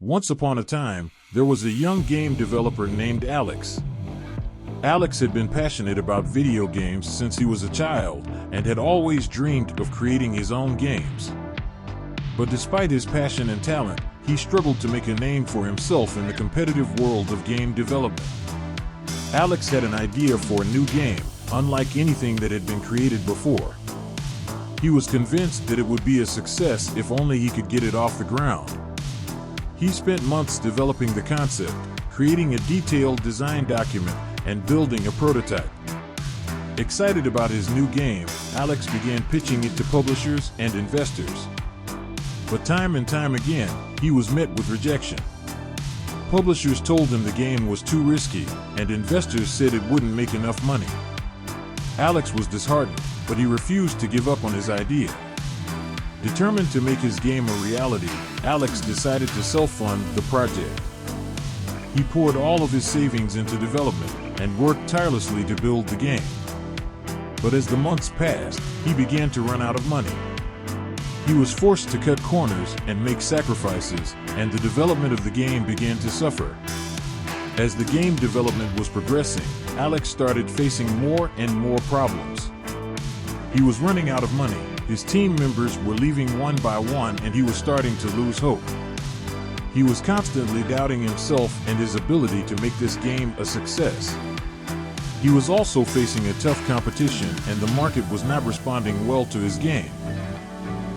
Once upon a time, there was a young game developer named Alex. Alex had been passionate about video games since he was a child and had always dreamed of creating his own games. But despite his passion and talent, he struggled to make a name for himself in the competitive world of game development. Alex had an idea for a new game, unlike anything that had been created before. He was convinced that it would be a success if only he could get it off the ground. He spent months developing the concept, creating a detailed design document, and building a prototype. Excited about his new game, Alex began pitching it to publishers and investors. But time and time again, he was met with rejection. Publishers told him the game was too risky, and investors said it wouldn't make enough money. Alex was disheartened, but he refused to give up on his idea. Determined to make his game a reality, Alex decided to self-fund the project. He poured all of his savings into development and worked tirelessly to build the game. But as the months passed, he began to run out of money. He was forced to cut corners and make sacrifices, and the development of the game began to suffer. As the game development was progressing, Alex started facing more and more problems. He was running out of money, his team members were leaving one by one, and he was starting to lose hope. He was constantly doubting himself and his ability to make this game a success. He was also facing a tough competition, and the market was not responding well to his game.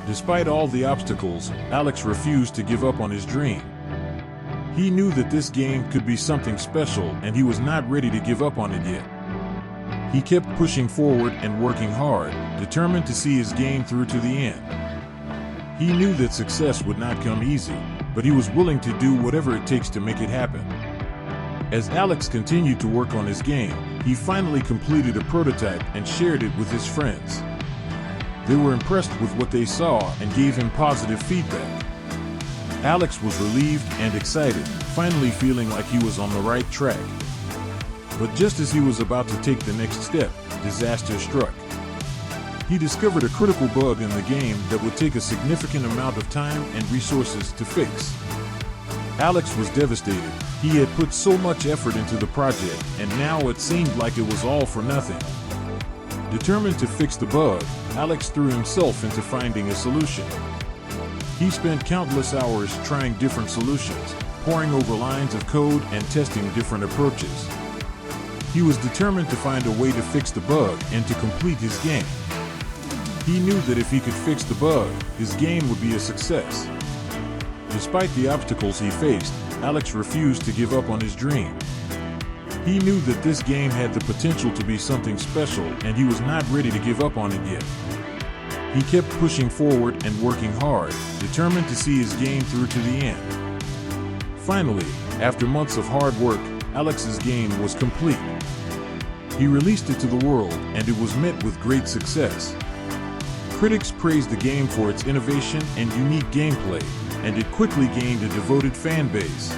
Despite all the obstacles, Alex refused to give up on his dream. He knew that this game could be something special, and he was not ready to give up on it yet. He kept pushing forward and working hard, determined to see his game through to the end. He knew that success would not come easy, but he was willing to do whatever it takes to make it happen. As Alex continued to work on his game, he finally completed a prototype and shared it with his friends. They were impressed with what they saw and gave him positive feedback. Alex was relieved and excited, finally feeling like he was on the right track. But just as he was about to take the next step, disaster struck. He discovered a critical bug in the game that would take a significant amount of time and resources to fix. Alex was devastated. He had put so much effort into the project, and now it seemed like it was all for nothing. Determined to fix the bug, Alex threw himself into finding a solution. He spent countless hours trying different solutions, poring over lines of code and testing different approaches. He was determined to find a way to fix the bug and to complete his game. He knew that if he could fix the bug, his game would be a success. Despite the obstacles he faced, Alex refused to give up on his dream. He knew that this game had the potential to be something special, and he was not ready to give up on it yet. He kept pushing forward and working hard, determined to see his game through to the end. Finally, after months of hard work, Alex's game was complete. He released it to the world, and it was met with great success. Critics praised the game for its innovation and unique gameplay, and it quickly gained a devoted fan base.